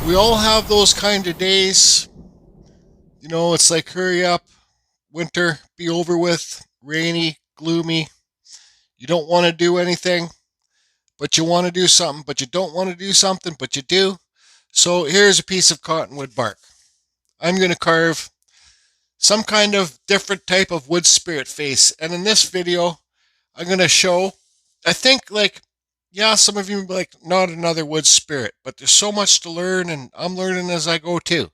We all have those kind of days. You know, it's like, hurry up, winter, be over with, rainy, gloomy. You don't want to do anything, but you want to do something, but you don't want to do something, but you do. So here's a piece of cottonwood bark. I'm going to carve some kind of different type of wood spirit face. And in this video, I'm going to show, I think, like, yeah, some of you will be like, not another wood spirit, but there's so much to learn, and I'm learning as I go too.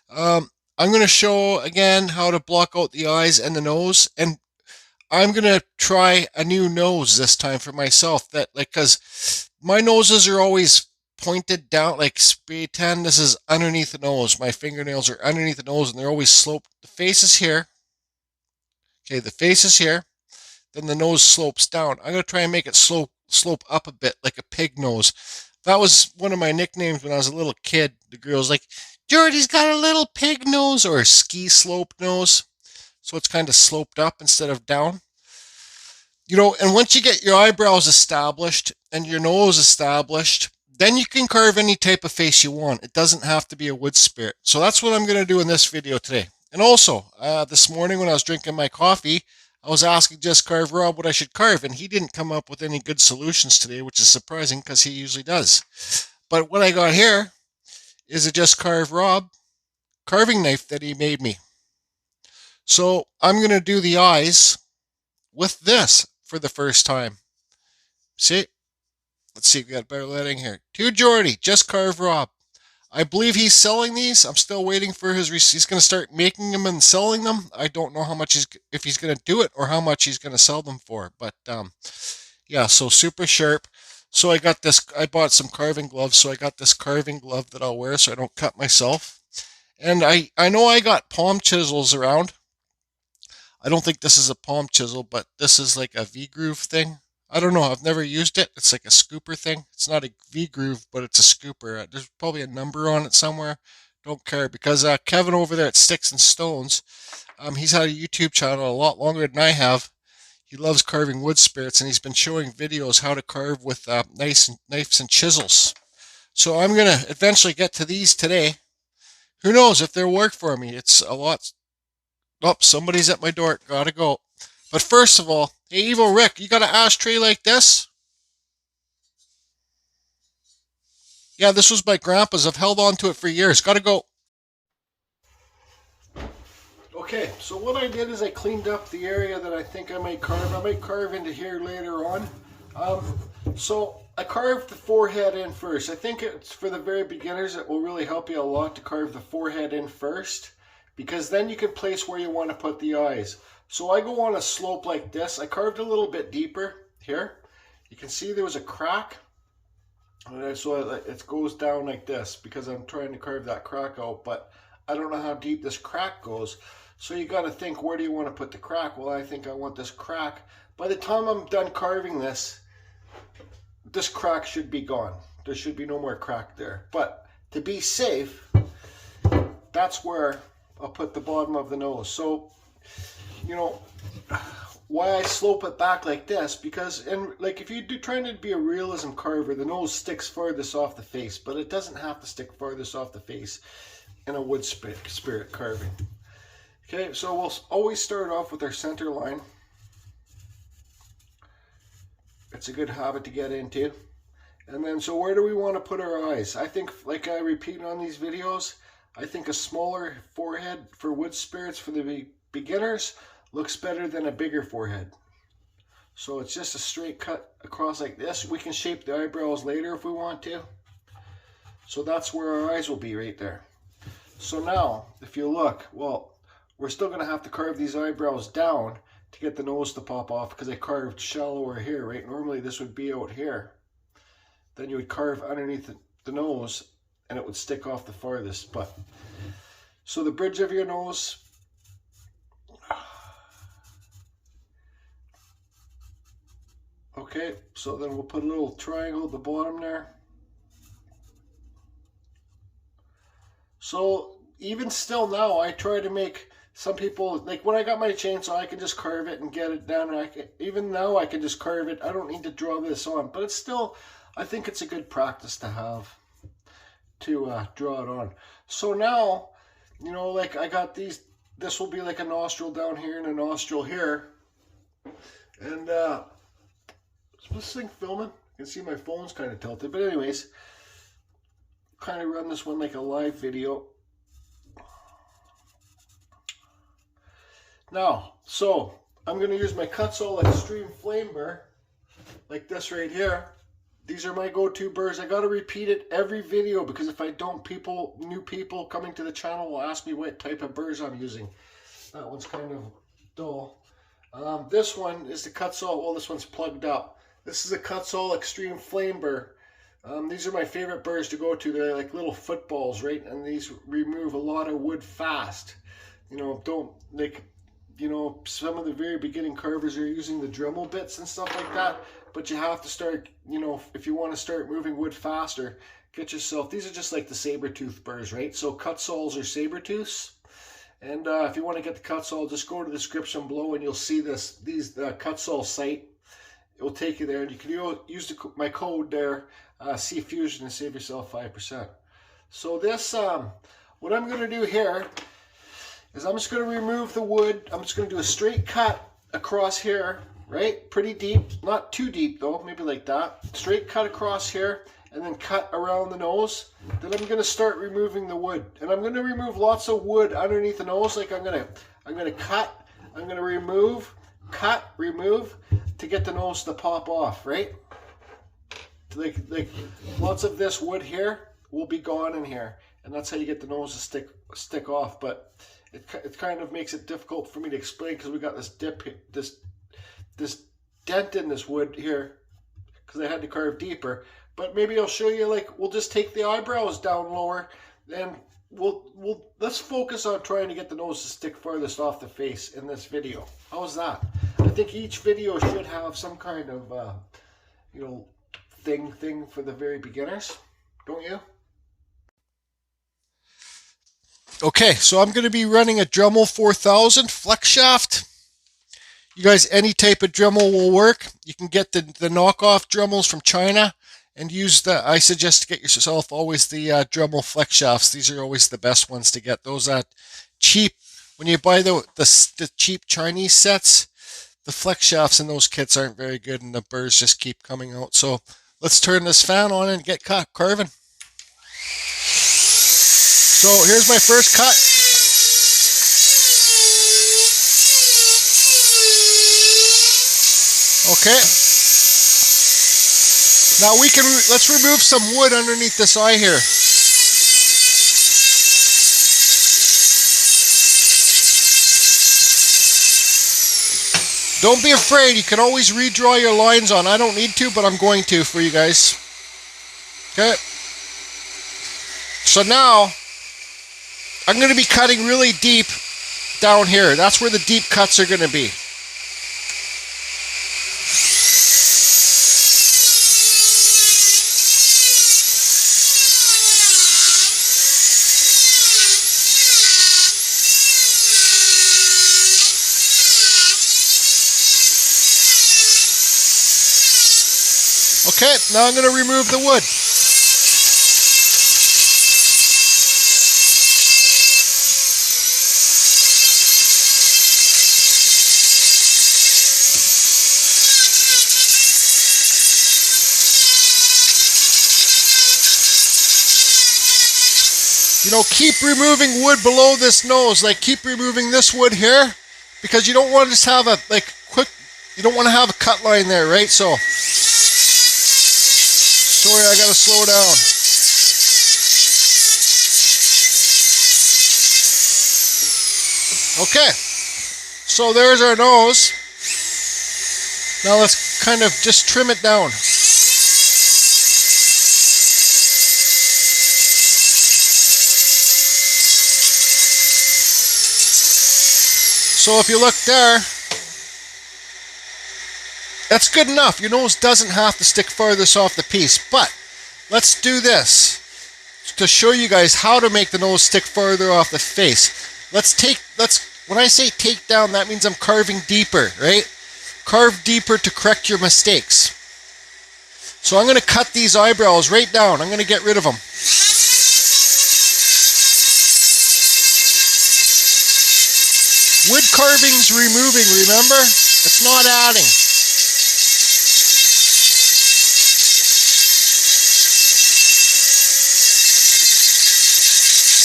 I'm going to show again how to block out the eyes and the nose, and I'm going to try a new nose this time for myself, that, like, because my noses are always pointed down, like spray tan. This is underneath the nose. My fingernails are underneath the nose, and they're always sloped. The face is here. Okay, the face is here. Then the nose slopes down. I'm going to try and make it slope up a bit, like a pig nose. That was one of my nicknames when I was a little kid. The girls like, Jordy's got a little pig nose, or a ski slope nose. So it's kind of sloped up instead of down. You know, and once you get your eyebrows established and your nose established, then you can carve any type of face you want. It doesn't have to be a wood spirit. So that's what I'm going to do in this video today. And also, this morning when I was drinking my coffee, I was asking Just Carve Rob what I should carve, and he didn't come up with any good solutions today, which is surprising because he usually does. But what I got here is a Just Carve Rob carving knife that he made me. So I'm going to do the eyes with this for the first time. See? Let's see if we got better lighting here. To Jordy, Just Carve Rob. I believe he's selling these. I'm still waiting for his receipt. He's going to start making them and selling them. I don't know how much if he's going to do it or how much he's going to sell them for. But yeah, so super sharp. So I got this. I bought some carving gloves, so I got this carving glove that I'll wear so I don't cut myself. And I know I got palm chisels around. I don't think this is a palm chisel, but this is like a V-groove thing. I don't know. I've never used it. It's like a scooper thing. It's not a V-groove, but it's a scooper. There's probably a number on it somewhere. Don't care, because Kevin over there at Sticks and Stones, he's had a YouTube channel a lot longer than I have. He loves carving wood spirits, and he's been showing videos how to carve with knives and chisels. So I'm going to eventually get to these today. Who knows if they'll work for me. It's a lot. Oh, somebody's at my door. Gotta go. But first of all, hey, Evil Rick, you got an ashtray like this? Yeah, this was my grandpa's. I've held on to it for years. Gotta go. Okay, so what I did is I cleaned up the area that I think I might carve. I might carve into here later on. So I carved the forehead in first. I think it's for the very beginners. It will really help you a lot to carve the forehead in first, because then you can place where you want to put the eyes. So I go on a slope like this. I carved a little bit deeper here. You can see there was a crack. So it goes down like this because I'm trying to carve that crack out, but I don't know how deep this crack goes. So you got to think, where do you want to put the crack? Well, I think I want this crack. By the time I'm done carving this crack should be gone. There should be no more crack there. But to be safe, that's where I'll put the bottom of the nose. So, you know, why I slope it back like this, because, and like, if you're trying to be a realism carver, the nose sticks farthest off the face, but it doesn't have to stick farthest off the face in a wood spirit carving. Okay, so we'll always start off with our center line. It's a good habit to get into. And then, so where do we want to put our eyes? I think, like I repeat on these videos, I think a smaller forehead for wood spirits for the beginners looks better than a bigger forehead. So it's just a straight cut across like this. We can shape the eyebrows later if we want to. So that's where our eyes will be, right there. So now, if you look, well, we're still going to have to carve these eyebrows down to get the nose to pop off, because I carved shallower here, right? Normally this would be out here. Then you would carve underneath the nose and it would stick off the farthest. But so the bridge of your nose, okay, so then we'll put a little triangle at the bottom there. So even still now, I try to make, some people, like when I got my chainsaw, I can just carve it and get it done. And even now I can just carve it. I don't need to draw this on, but it's still, I think it's a good practice to have, to draw it on. So now, you know, like I got these, this will be like a nostril down here and a nostril here. And is this thing filming? You can see my phone's kind of tilted, but anyways, kind of run this one like a live video. Now, so I'm going to use my Kutzall Extreme Flame Burr, like this right here. These are my go-to burrs. I got to repeat it every video, because if I don't, new people coming to the channel will ask me what type of burrs I'm using. That one's kind of dull. This one is the Kutzall, well, this one's plugged up. This is a Kutzall Extreme Flame Burr. These are my favorite burrs to go to. They're like little footballs, right? And these remove a lot of wood fast. You know, don't, like, you know, some of the very beginning carvers are using the dremel bits and stuff like that, but you have to start, you know, if you want to start moving wood faster, get yourself, these are just like the saber tooth burrs, right? So Kutzalls are saber tooths, and if you want to get the Kutzall, just go to the description below and you'll see these Kutzall site. It will take you there, and you can use my code there, CFusion, and save yourself 5%. So this, what I'm going to do here is I'm just going to remove the wood. I'm just going to do a straight cut across here, right? Pretty deep, not too deep though, maybe like that. Straight cut across here, and then cut around the nose. Then I'm going to start removing the wood, and I'm going to remove lots of wood underneath the nose. Like I'm going to cut, I'm going to remove, cut, remove, to get the nose to pop off, right? Like lots of this wood here will be gone in here, and that's how you get the nose to stick off. But it kind of makes it difficult for me to explain, because we got this dip, this dent in this wood here, because I had to carve deeper. But maybe I'll show you, like, we'll just take the eyebrows down lower, and let's focus on trying to get the nose to stick farthest off the face in this video. How's that? I think each video should have some kind of you know, thing for the very beginners, don't you? Okay, so I'm going to be running a Dremel 4000 flex shaft. You guys, any type of Dremel will work. You can get the knockoff Dremels from China and use I suggest to get yourself always the Dremel flex shafts. These are always the best ones to get. Those cheap, when you buy the cheap Chinese sets, the flex shafts in those kits aren't very good, and the burrs just keep coming out. So let's turn this fan on and get carving. So here's my first cut. Okay. Now let's remove some wood underneath this eye here. Don't be afraid, you can always redraw your lines on. I don't need to, but I'm going to for you guys. Okay. So now, I'm going to be cutting really deep down here. That's where the deep cuts are going to be. Okay, now I'm going to remove the wood. You know, keep removing wood below this nose. Like, keep removing this wood here, because you don't want to just have a, like, quick, you don't want to have a cut line there, right? So, sorry, I gotta slow down. Okay, so there's our nose. Now let's kind of just trim it down. So if you look there, that's good enough. Your nose doesn't have to stick farthest off the piece, but let's do this to show you guys how to make the nose stick farther off the face. When I say take down, that means I'm carving deeper, right? Carve deeper to correct your mistakes. So I'm going to cut these eyebrows right down. I'm going to get rid of them. Wood carving's removing, remember? It's not adding.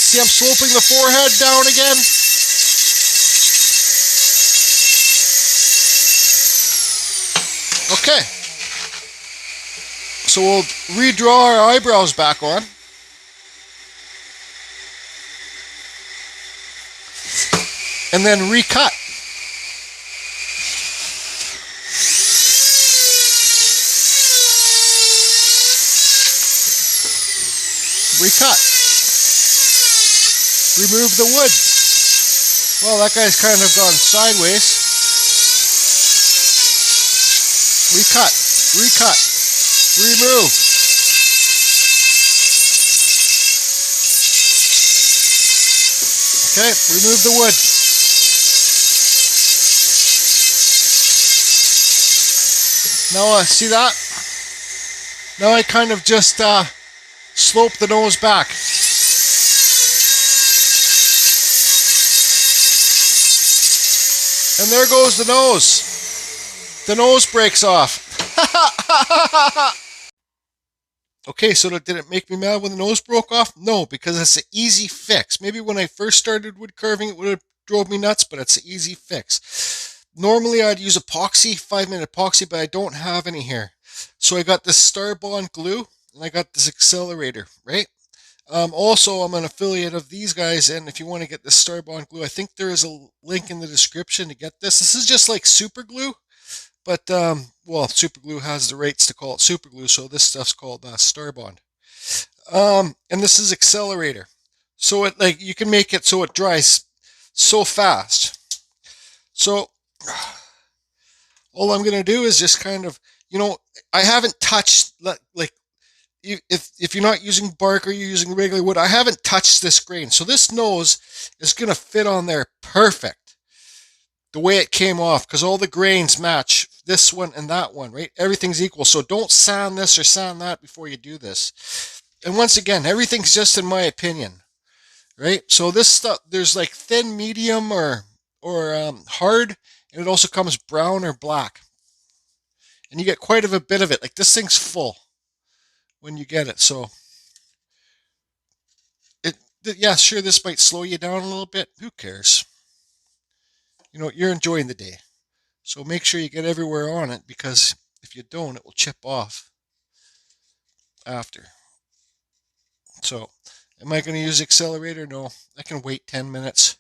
See, I'm sloping the forehead down again. Okay. So we'll redraw our eyebrows back on. And then recut. Recut. Remove the wood. Well, that guy's kind of gone sideways. Recut. Recut. Remove. Okay, remove the wood. Now, see that? Now I kind of just slope the nose back. And there goes the nose. The nose breaks off. Okay, so did it make me mad when the nose broke off? No, because it's an easy fix. Maybe when I first started wood carving, it would have drove me nuts, but it's an easy fix. Normally, I'd use epoxy, 5-minute epoxy, but I don't have any here. So I got this STARBOND glue, and I got this accelerator, right? Also, I'm an affiliate of these guys, and if you want to get this STARBOND glue, I think there is a link in the description to get this. This is just like super glue. But, well, super glue has the rights to call it super glue, so this stuff's called STARBOND. And this is accelerator. So it, like, you can make it so it dries so fast. So all I'm going to do is just kind of, you know, I haven't touched, like, if you're not using bark or you're using regular wood, I haven't touched this grain. So this nose is going to fit on there perfect. The way it came off, because all the grains match this one and that one, right? Everything's equal. So don't sand this or sand that before you do this. And once again, everything's just in my opinion, right? So this stuff, there's like thin, medium, or hard, and it also comes brown or black. And you get quite a bit of it. Like, this thing's full when you get it. So yeah, sure, this might slow you down a little bit. Who cares? You know, you're enjoying the day. So make sure you get everywhere on it, because if you don't, it will chip off after. So, am I going to use accelerator? No, I can wait 10 minutes,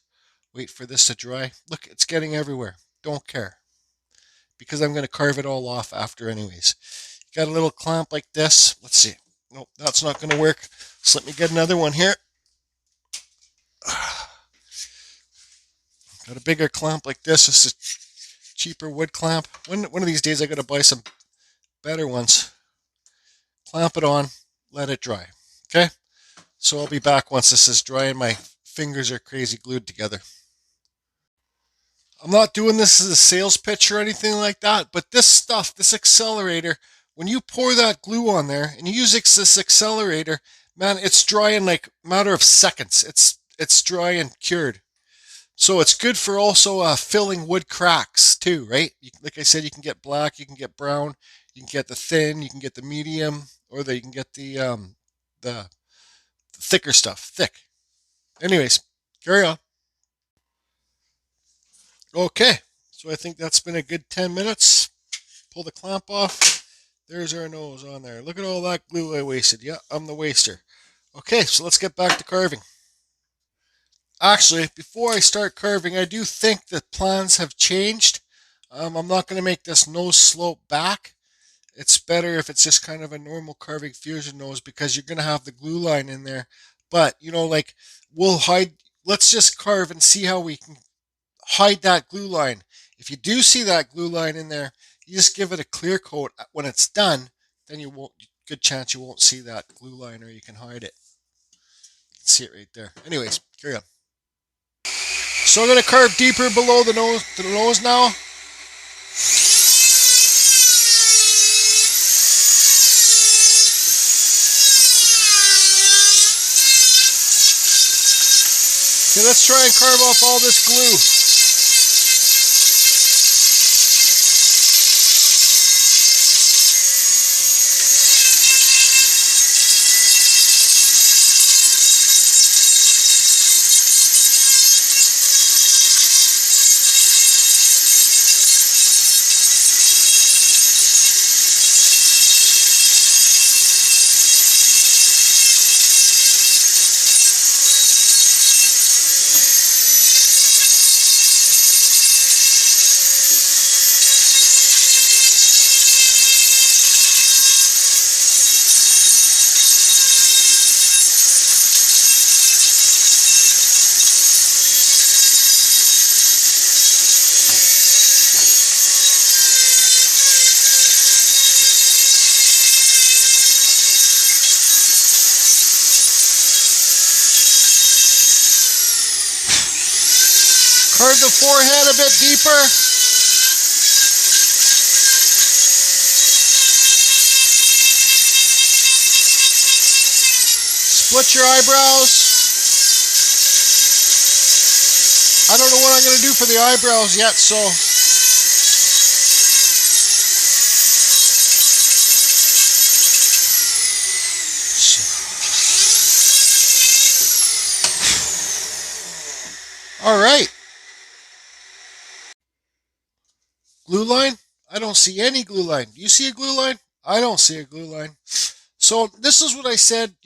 wait for this to dry. Look, it's getting everywhere. Don't care, because I'm going to carve it all off after anyways. Got a little clamp like this. Let's see. Nope, that's not going to work. So let me get another one here. Got a bigger clamp like this. This is a cheaper wood clamp. One of these days I got to buy some better ones. Clamp it on, let it dry. Okay? So I'll be back once this is dry and my fingers are crazy glued together. I'm not doing this as a sales pitch or anything like that, but this stuff, this accelerator, when you pour that glue on there and you use this accelerator, man, it's dry in like a matter of seconds. It's dry and cured. So it's good for also filling wood cracks too, right? Like I said, you can get black, you can get brown, you can get the thin, you can get the medium, or you can get the thicker stuff, thick. Anyways, carry on. Okay, so I think that's been a good 10 minutes. Pull the clamp off. There's our nose on there. Look at all that glue I wasted. Yeah, I'm the waster. Okay, so let's get back to carving. Actually, before I start carving, I do think that plans have changed. I'm not going to make this nose slope back. It's better if it's just kind of a normal carving fusion nose because you're going to have the glue line in there. But, like we'll hide, let's just carve and see how we can hide that glue line. If you do see that glue line in there, you just give it a clear coat. When it's done, then you won't, good chance you won't see that glue line or you can hide it. See it right there. Anyways, carry on. So I'm going to carve deeper below the nose now. Okay, let's try and carve off all this glue. Carve the forehead a bit deeper. Split your eyebrows. I don't know what I'm going to do for the eyebrows yet, so all right. Glue line? I don't see any glue line. You see a glue line? I don't see a glue line. So this is what I said,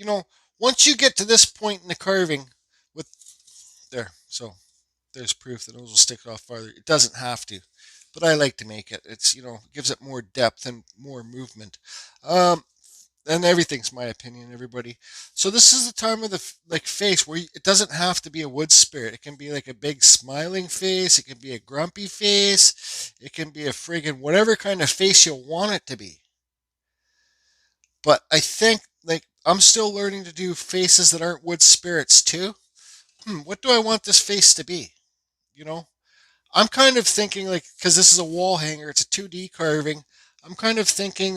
once you get to this point in the carving with there, so there's proof the nose will stick off farther. It doesn't have to, but I like to make it. It's, gives it more depth and more movement. And everything's my opinion, everybody. So this is the time of the face where it doesn't have to be a wood spirit. It can be like a big smiling face. It can be a grumpy face. It can be a friggin' whatever kind of face you want it to be. But I think I'm still learning to do faces that aren't wood spirits too. What do I want this face to be? You know, I'm kind of thinking because this is a wall hanger, it's a 2D carving. I'm kind of thinking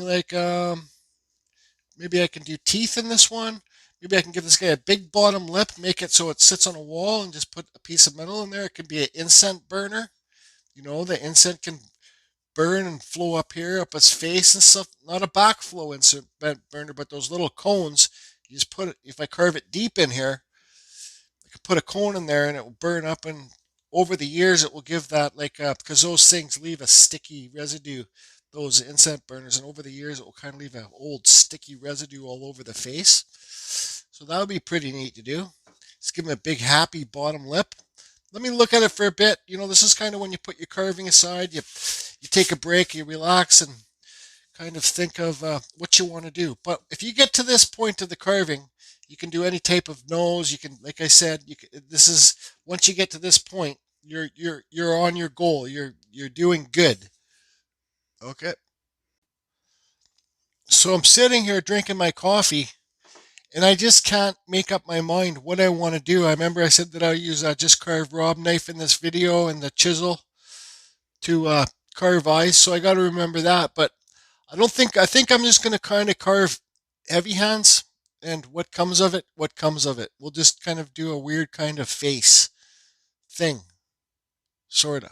maybe I can do teeth in this one. Maybe I can give this guy a big bottom lip, make it so it sits on a wall, and just put a piece of metal in there. It could be an incense burner. The incense can burn and flow up here, up his face and stuff. Not a backflow incense burner, but those little cones. You just put it, if I carve it deep in here, I could put a cone in there and it will burn up, and over the years it will give that because those things leave a sticky residue, those incense burners, and over the years it will kind of leave an old sticky residue all over the face. So that would be pretty neat to do. Just give him a big happy bottom lip. Let me look at it for a bit. This is kind of when you put your carving aside, you take a break, you relax, and kind of think of what you want to do. But if you get to this point of the carving, you can do any type of nose. You can, like I said, this is once you get to this point, you're on your goal. You're doing good. Okay. So I'm sitting here drinking my coffee, and I just can't make up my mind what I want to do. I remember I said that I use a just carved Rob knife in this video and the chisel to carve eyes, so I got to remember that. But I think I'm just going to kind of carve heavy hands, and what comes of it, what comes of it. We'll just kind of do a weird kind of face thing, sort of.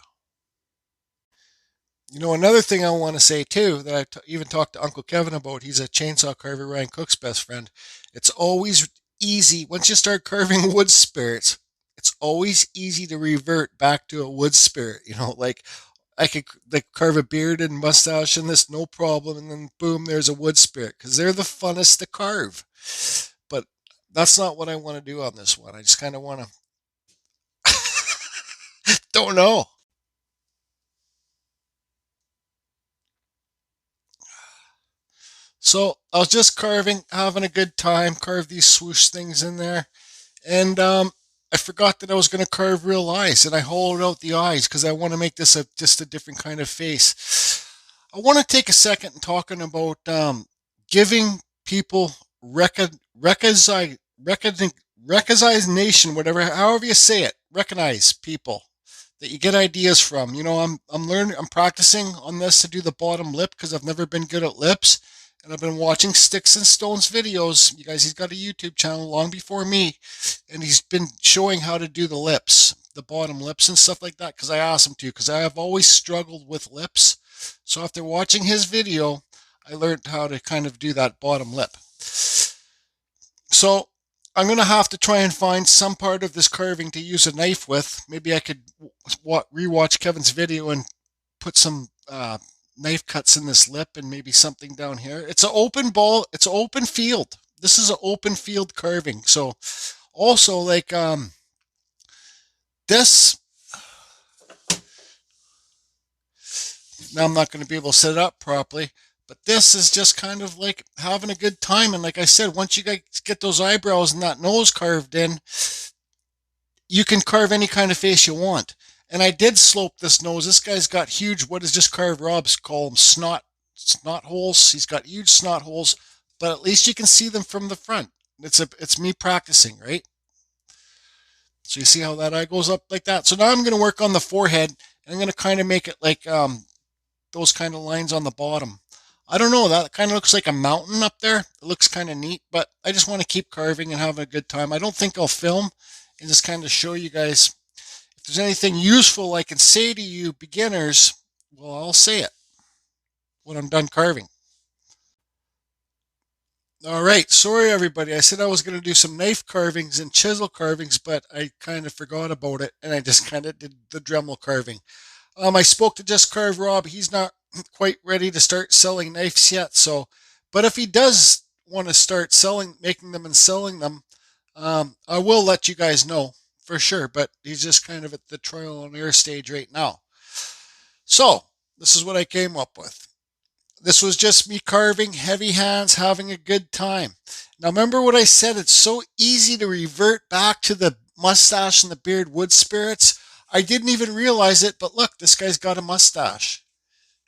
Another thing I want to say too that even talked to Uncle Kevin about. He's a chainsaw carver, Ryan Cook's best friend. It's always easy, once you start carving wood spirits, it's always easy to revert back to a wood spirit. Like I could like carve a beard and mustache in this, no problem, and then boom, there's a wood spirit because they're the funnest to carve. But that's not what I want to do on this one. I just kind of want to, don't know. So I was just carving, having a good time, carve these swoosh things in there. And I forgot that I was going to carve real eyes, and I hollowed out the eyes because I want to make this just a different kind of face. I want to take a second and talking about giving people recognition, whatever, however you say it, recognize people that you get ideas from. I'm learning, I'm practicing on this to do the bottom lip because I've never been good at lips. And I've been watching Sticks and Stones videos. You guys, he's got a YouTube channel long before me, and he's been showing how to do the lips, the bottom lips and stuff like that, because I asked him to, because I have always struggled with lips. So after watching his video, I learned how to kind of do that bottom lip. So I'm going to have to try and find some part of this carving to use a knife with. Maybe I could rewatch Kevin's video and put some knife cuts in this lip and maybe something down here. It's an open ball. It's an open field. This is an open field carving. So also like this, now I'm not going to be able to set it up properly, but this is just kind of like having a good time. And like I said, once you guys get those eyebrows and that nose carved in, you can carve any kind of face you want. And I did slope this nose. This guy's got huge, what is just carved Rob's call them snot holes. He's got huge snot holes, but at least you can see them from the front. It's me practicing, right? So you see how that eye goes up like that. So now I'm going to work on the forehead, and I'm going to kind of make it like those kind of lines on the bottom. I don't know, that kind of looks like a mountain up there. It looks kind of neat, but I just want to keep carving and having a good time. I don't think I'll film and just kind of show you guys. If there's anything useful I can say to you beginners, well, I'll say it when I'm done carving. All right, sorry everybody. I said I was going to do some knife carvings and chisel carvings, but I kind of forgot about it, and I just kind of did the Dremel carving. I spoke to Just Carve Rob. He's not quite ready to start selling knives yet, so, but if he does want to start making them and selling them, I will let you guys know for sure, but he's just kind of at the trial and error stage right now. So, this is what I came up with. This was just me carving, heavy hands, having a good time. Now remember what I said, it's so easy to revert back to the mustache and the beard wood spirits. I didn't even realize it, but look, this guy's got a mustache.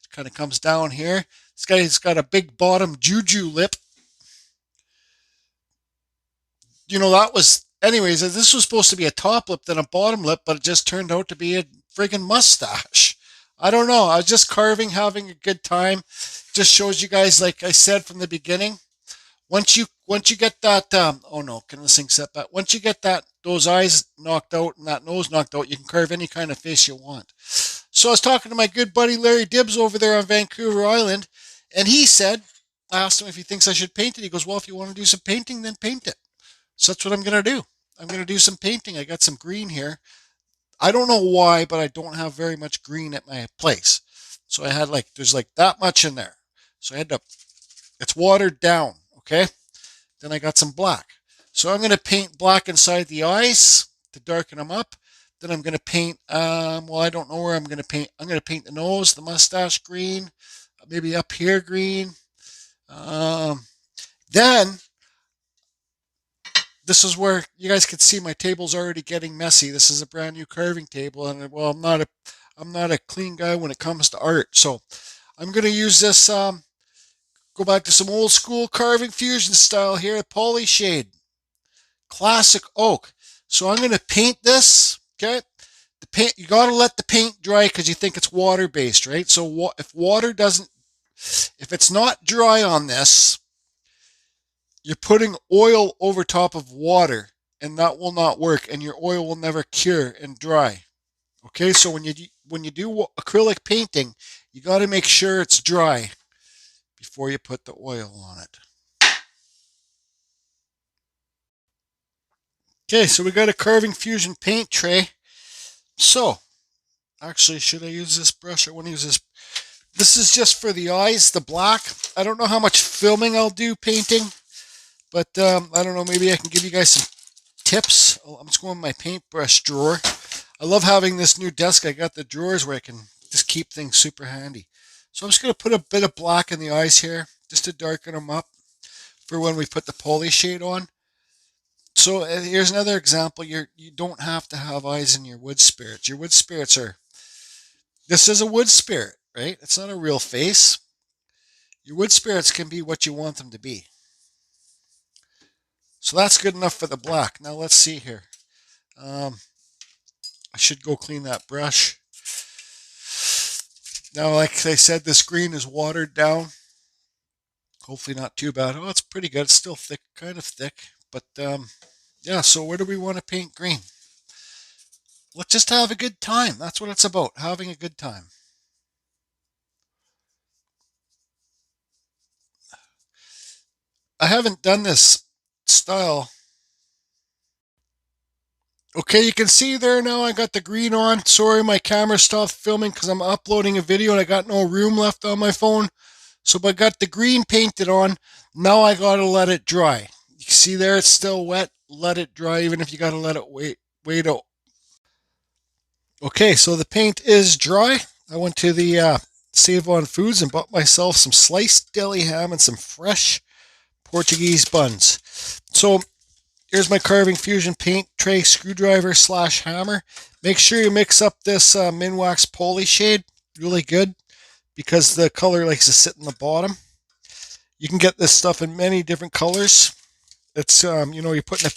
It kind of comes down here. This guy's got a big bottom juju lip. That was, anyways, this was supposed to be a top lip, then a bottom lip, but it just turned out to be a friggin' mustache. I don't know. I was just carving, having a good time. Just shows you guys, like I said from the beginning, once you get that, oh no, can this thing set back? Once you get those eyes knocked out and that nose knocked out, you can carve any kind of face you want. So I was talking to my good buddy Larry Dibbs over there on Vancouver Island, and he said, I asked him if he thinks I should paint it. He goes, well, if you want to do some painting, then paint it. So that's what I'm going to do. I'm going to do some painting. I got some green here. I don't know why, but I don't have very much green at my place. So I had there's like that much in there. So I had to, it's watered down, okay? Then I got some black. So I'm going to paint black inside the eyes to darken them up. Then I'm going to paint, well, I don't know where I'm going to paint. I'm going to paint the nose, the mustache green, maybe up here green. Then this is where you guys can see my table's already getting messy. This is a brand new carving table, and well, I'm not a clean guy when it comes to art. So I'm going to use this, go back to some old school carving fusion style here, poly shade, classic oak. So I'm going to paint this, okay? The paint, you got to let the paint dry because you think it's water based, right? So if it's not dry on this, you're putting oil over top of water, and that will not work, and your oil will never cure and dry. Okay, so when you do acrylic painting, you got to make sure it's dry before you put the oil on it. Okay, so we got a Carving Fusion paint tray. So, actually, should I use this brush? I want to use this. This is just for the eyes, the black. I don't know how much filming I'll do painting, but I don't know, maybe I can give you guys some tips. Oh, I'm just going with my paintbrush drawer. I love having this new desk. I got the drawers where I can just keep things super handy. So I'm just going to put a bit of black in the eyes here, just to darken them up for when we put the poly shade on. So here's another example. You don't have to have eyes in your wood spirits. Your wood spirits are, this is a wood spirit, right? It's not a real face. Your wood spirits can be what you want them to be. So that's good enough for the black. Now let's see here. I should go clean that brush. Now, like I said, this green is watered down. Hopefully not too bad. Oh, it's pretty good. It's still thick, kind of thick. But yeah, so where do we want to paint green? Let's just have a good time. That's what it's about, having a good time. I haven't done this style. Okay, you can see there now I got the green on. Sorry, my camera stopped filming because I'm uploading a video and I got no room left on my phone. So I got the green painted on. Now I gotta let it dry. You see there, it's still wet. Let it dry, even if you gotta let it wait out. Okay, so the paint is dry. I went to the Save On Foods and bought myself some sliced deli ham and some fresh Portuguese buns. So here's my Carving Fusion paint tray screwdriver / hammer. Make sure you mix up this Minwax Poly shade really good because the color likes to sit in the bottom. You can get this stuff in many different colors. It's, you're putting a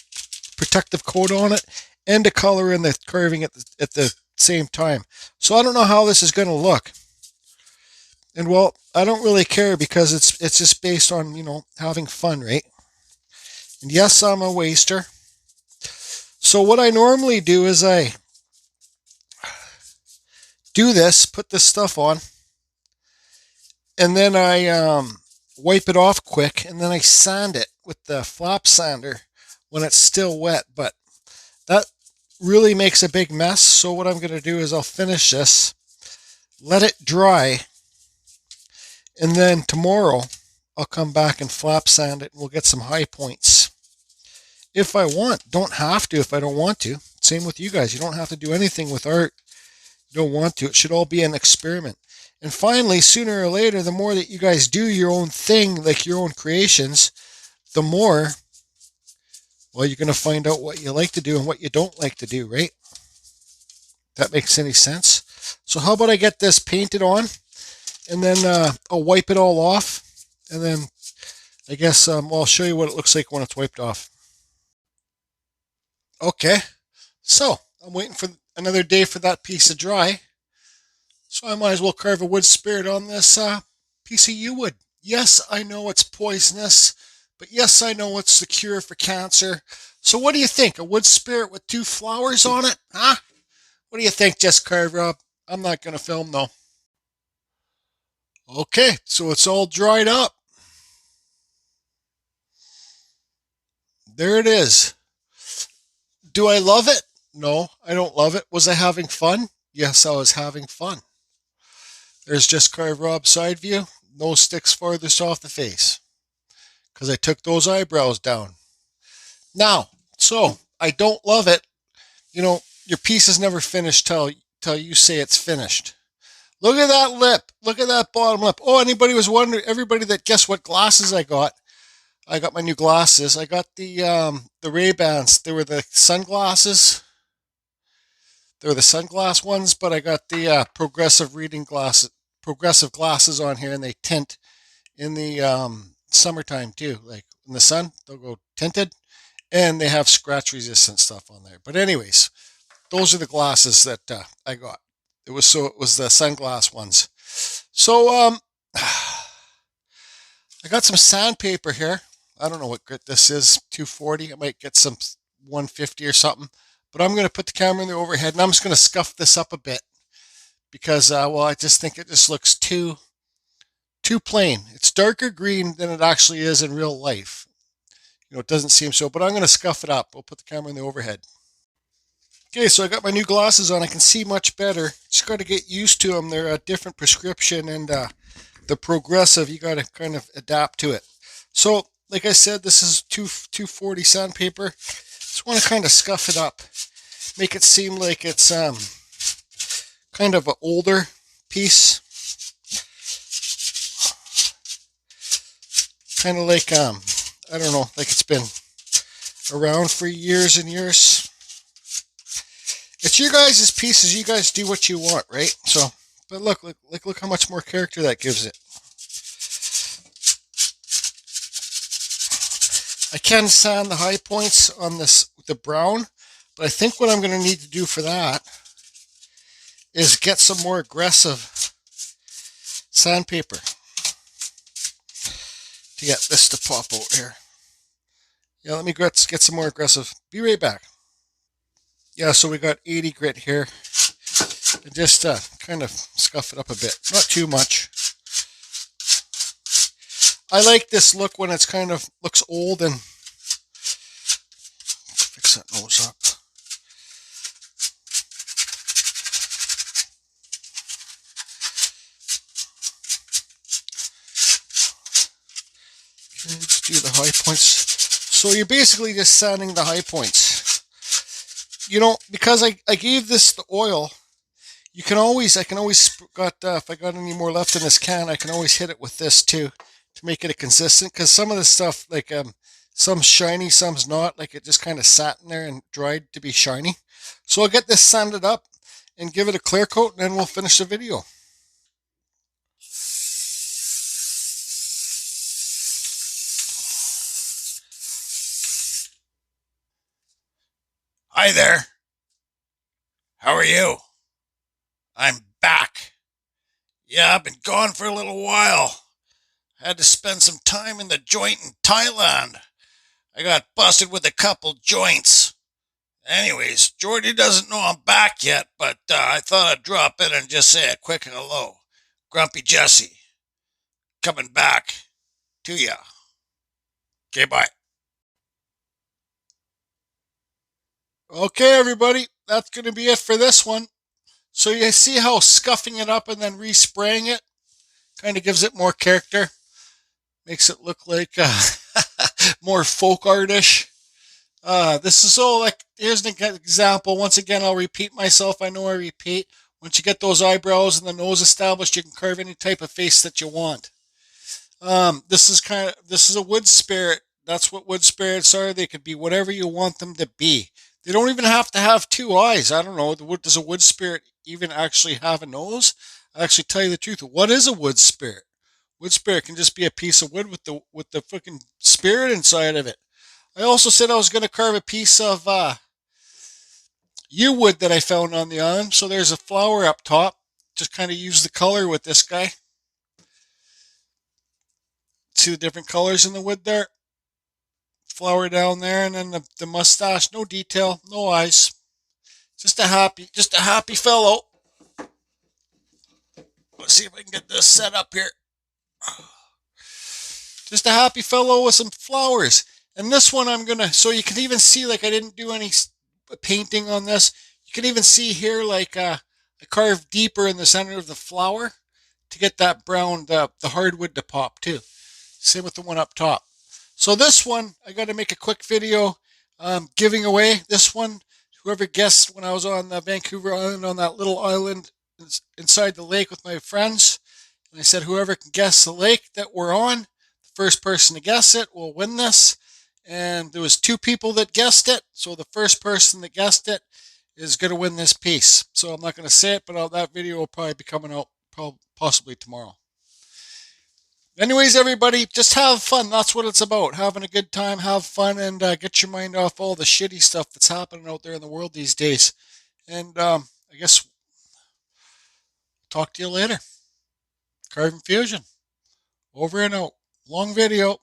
protective coat on it and a color in the carving at the same time. So I don't know how this is going to look. And well, I don't really care because it's just based on, having fun, right? And yes, I'm a waster. So what I normally do is I do this, put this stuff on, and then I wipe it off quick, and then I sand it with the flap sander when it's still wet. But that really makes a big mess. So what I'm going to do is I'll finish this, let it dry, and then tomorrow I'll come back and flap sand it and we'll get some high points. If I want, don't have to if I don't want to. Same with you guys. You don't have to do anything with art. You don't want to. It should all be an experiment. And finally, sooner or later, the more that you guys do your own thing, like your own creations, the more, well, you're going to find out what you like to do and what you don't like to do, right? That makes any sense? So how about I get this painted on, and then I'll wipe it all off, and then I guess I'll show you what it looks like when it's wiped off. Okay, so I'm waiting for another day for that piece to dry. So I might as well carve a wood spirit on this piece of yew wood. Yes, I know it's poisonous, but yes, I know it's the cure for cancer. So what do you think? A wood spirit with 2 flowers on it? Huh? What do you think, Just Carve Rob? I'm not going to film though. Okay, so it's all dried up. There it is. Do I love it? No, I don't love it. Was I having fun? Yes, I was having fun. There's Just Carve Rob side view. No sticks farthest off the face because I took those eyebrows down. Now, so I don't love it. Your piece is never finished till you say it's finished. Look at that lip. Look at that bottom lip. Oh, anybody was wondering, everybody that guessed what glasses I got. I got my new glasses. I got the Ray-Bans. They were the sunglasses. They were the sunglass ones, but I got the progressive glasses on here, and they tint in the summertime too. Like in the sun, they'll go tinted, and they have scratch resistant stuff on there. But anyways, those are the glasses that I got. It was the sunglass ones. So I got some sandpaper here. I don't know what grit this is, 240. I might get some 150 or something. But I'm going to put the camera in the overhead, and I'm just going to scuff this up a bit because, well, I just think it just looks too plain. It's darker green than it actually is in real life. it doesn't seem so, but I'm going to scuff it up. I'll put the camera in the overhead. Okay, so I got my new glasses on. I can see much better. Just got to get used to them. They're a different prescription, and the progressive, you got to kind of adapt to it. So, like I said, this is 240 sandpaper. Just want to kind of scuff it up, make it seem like it's kind of an older piece, kind of like I don't know, like it's been around for years and years. It's your guys' pieces. You guys do what you want, right? So, but look how much more character that gives it. I can sand the high points on this with the brown, but I think what I'm going to need to do for that is get some more aggressive sandpaper to get this to pop out here. Yeah, let me get some more aggressive. Be right back. Yeah, so we got 80 grit here. And just kind of scuff it up a bit. Not too much. I like this look when it's kind of looks old and fix that nose up. Okay, let's do the high points. So you're basically just sanding the high points. Because I gave this the oil, I can always if I got any more left in this can, I can always hit it with this too to make it a consistent. Because some of the stuff, like some's shiny, some's not. Like it just kind of sat in there and dried to be shiny. So I'll get this sanded up and give it a clear coat, and then we'll finish the video. Hi there. How are you? I'm back. Yeah, I've been gone for a little while. Had to spend some time in the joint in Thailand. I got busted with a couple joints. Anyways, Jordy doesn't know I'm back yet, but I thought I'd drop in and just say a quick hello. Grumpy Jesse, coming back to ya. Okay, bye. Okay, everybody, that's going to be it for this one. So you see how scuffing it up and then respraying it kind of gives it more character. Makes it look like more folk artish. This is all like, here's an example. Once again, I'll repeat myself. I know I repeat. Once you get those eyebrows and the nose established, you can carve any type of face that you want. This is a wood spirit. That's what wood spirits are. They could be whatever you want them to be. They don't even have to have two eyes. I don't know. Does a wood spirit even actually have a nose? I'll actually tell you the truth. What is a wood spirit? Wood spirit can just be a piece of wood with the fucking spirit inside of it. I also said I was going to carve a piece of yew wood that I found on the island. So there's a flower up top. Just kind of use the color with this guy. See the different colors in the wood there? Flower down there, and then the mustache. No detail, no eyes. Just a happy fellow. Let's see if I can get this set up here. Just a happy fellow with some flowers. And this one so you can even see, like, I didn't do any painting on this. You can even see here, like, I carved deeper in the center of the flower to get that brown, the hardwood to pop too. Same with the one up top. So this one, I got to make a quick video giving away this one. Whoever guessed when I was on the Vancouver Island, on that little island inside the lake with my friends, and I said whoever can guess the lake that we're on, the first person to guess it will win this. And there was 2 people that guessed it, so the first person that guessed it is going to win this piece. So I'm not going to say it, but that video will probably be coming out possibly tomorrow. Anyways, everybody, just have fun. That's what it's about. Having a good time, have fun, and get your mind off all the shitty stuff that's happening out there in the world these days. And I guess talk to you later. Carving Fusion. Over and out. Long video.